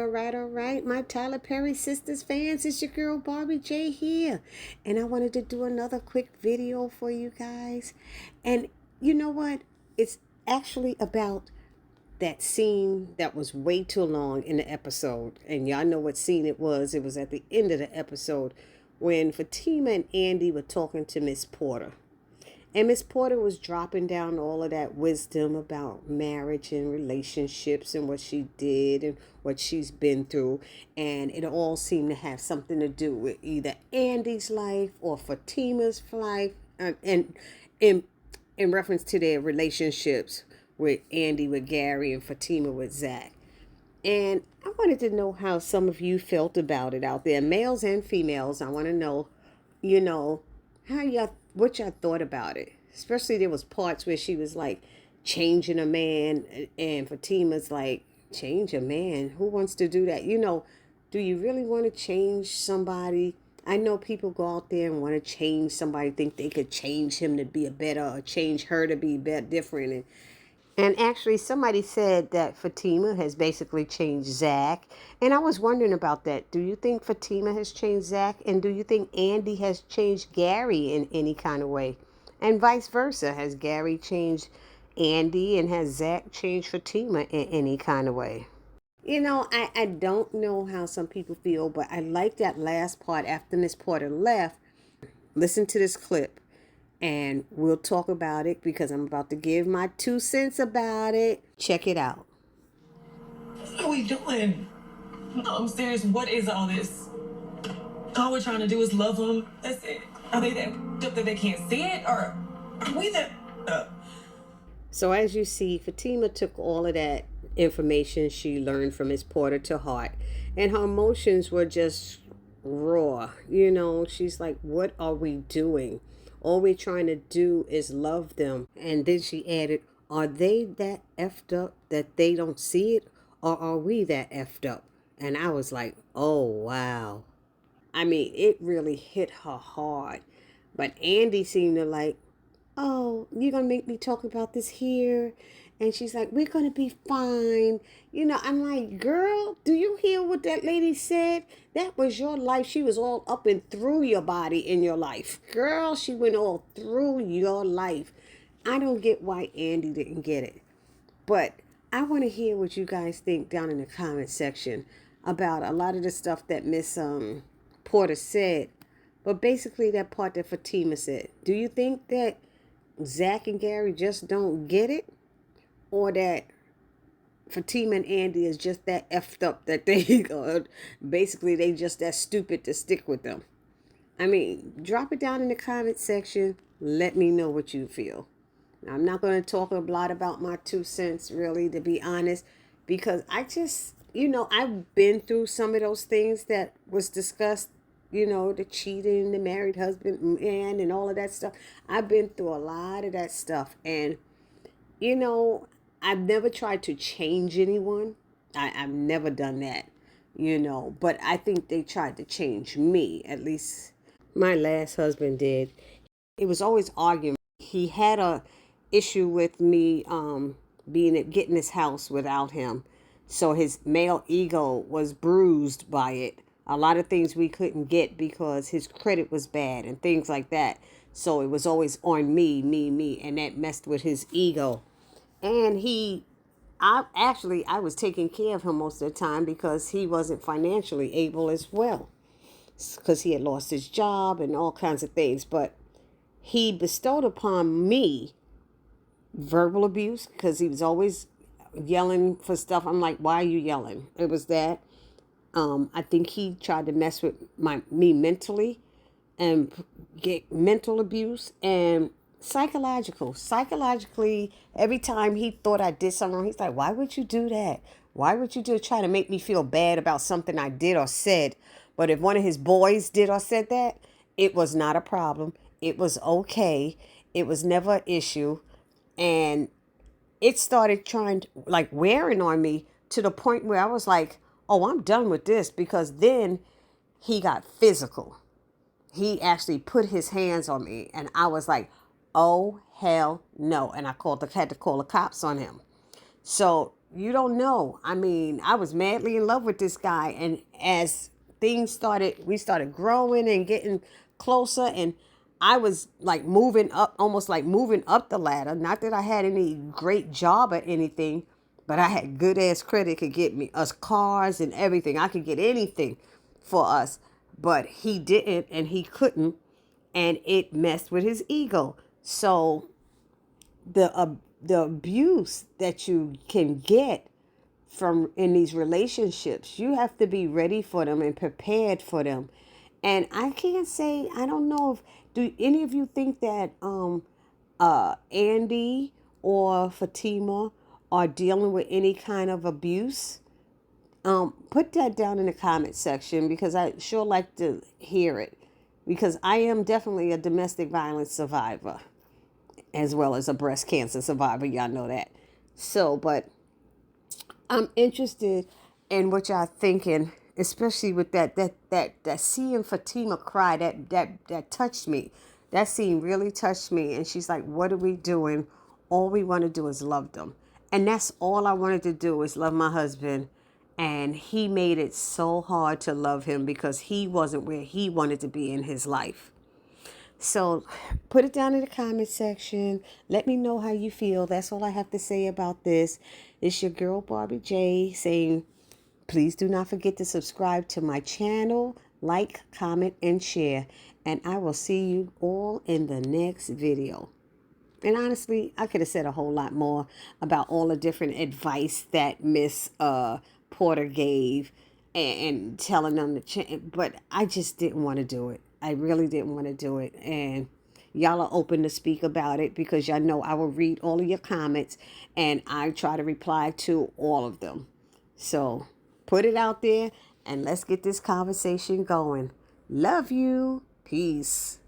all right, my Tyler Perry Sistas fans, it's your girl Barbie J here. And I wanted to do another quick video for you guys. And you know what? It's actually about that scene that was way too long in the episode. And y'all know what scene it was. It was at the end of the episode when Fatima and Andy were talking to Miss Porter. And Miss Porter was dropping down all of that wisdom about marriage and relationships and what she did and what she's been through. And it all seemed to have something to do with either Andy's life or Fatima's life. And in reference to their relationships with Andy with Gary and Fatima with ZAC. And I wanted to know how some of you felt about it out there, males and females. I want to know, how what y'all thought about it. Especially there was parts where she was like changing a man, and Fatima's like, change a man? Who wants to do that? Do you really want to change somebody? I know people go out there and want to change somebody, think they could change him to be a better, or change her to be better, different. And actually, somebody said that Fatima has basically changed ZAC. And I was wondering about that. Do you think Fatima has changed ZAC? And do you think Andy has changed Gary in any kind of way? And vice versa. Has Gary changed Andy? And has ZAC changed Fatima in any kind of way? I don't know how some people feel, but I like that last part after Miss Porter left. Listen to this clip. And we'll talk about it because I'm about to give my 2 cents about it. Check it out. What are we doing? No, I'm serious. What is all this? All we're trying to do is love them. That's it. Are they that up that they can't see it? Or are we that up? So as you see, Fatima took all of that information she learned from Miss Porter to heart. And her emotions were just raw. She's like, what are we doing? All we're trying to do is love them. And then she added, are they that effed up that they don't see it? Or are we that effed up? And I was like, oh, wow. I mean, it really hit her hard. But Andy seemed to like, oh, you're going to make me talk about this here? And she's like, we're going to be fine. I'm like, girl, do you hear what that lady said? That was your life. She was all up and through your body in your life. Girl, she went all through your life. I don't get why Andy didn't get it. But I want to hear what you guys think down in the comment section about a lot of the stuff that Miss Porter said. But basically that part that Fatima said. Do you think that ZAC and Gary just don't get it? Or that Fatima and Andy is just that effed up that they basically they just that stupid to stick with them? I mean, drop it down in the comment section. Let me know what you feel. Now, I'm not going to talk a lot about my 2 cents, really, to be honest, because I just, I've been through some of those things that was discussed, the cheating, the married husband, man, and all of that stuff. I've been through a lot of that stuff. And, I've never tried to change anyone. I've never done that, but I think they tried to change me. At least my last husband did. It was always arguing. He had a issue with me getting his house without him. So his male ego was bruised by it. A lot of things we couldn't get because his credit was bad and things like that. So it was always on me, and that messed with his ego. And I was taking care of him most of the time because he wasn't financially able as well, because he had lost his job and all kinds of things. But he bestowed upon me verbal abuse because he was always yelling for stuff. I'm like, why are you yelling? It was that. I think he tried to mess with me mentally and get mental abuse and psychologically, every time he thought I did something wrong, he's like, why would you do that? Why would you try to make me feel bad about something I did or said? But if one of his boys did or said that, it was not a problem. It was okay. It was never an issue. And it started wearing on me to the point where I was like, oh, I'm done with this, because then he got physical. He actually put his hands on me, and I was like, oh, hell no. And I had to call the cops on him. So you don't know. I mean, I was madly in love with this guy, and as we started growing and getting closer, and I was like moving up, almost like moving up the ladder. Not that I had any great job or anything, but I had good ass credit, could get me us cars and everything. I could get anything for us, but he didn't, and he couldn't, and it messed with his ego. So the abuse that you can get from in these relationships, you have to be ready for them and prepared for them. And I can't say, I don't know if, do any of you think that Andy or Fatima are dealing with any kind of abuse? Put that down in the comment section, because I sure like to hear it, because I am definitely a domestic violence survivor as well as a breast cancer survivor. Y'all know that. So, but I'm interested in what y'all thinking, especially with that seeing Fatima cry, that touched me. That scene really touched me. And she's like, "What are we doing? All we want to do is love them." And that's all I wanted to do, is love my husband. And he made it so hard to love him because he wasn't where he wanted to be in his life. So put it down in the comment section. Let me know how you feel. That's all I have to say about this. It's your girl Barbie J saying, please do not forget to subscribe to my channel, like, comment, and share. And I will see you all in the next video. And honestly, I could have said a whole lot more about all the different advice that Miss Porter gave, and telling them to change. But I just didn't want to do it. I really didn't want to do it. And y'all are open to speak about it, because y'all know I will read all of your comments and I try to reply to all of them. So put it out there and let's get this conversation going. Love you. Peace.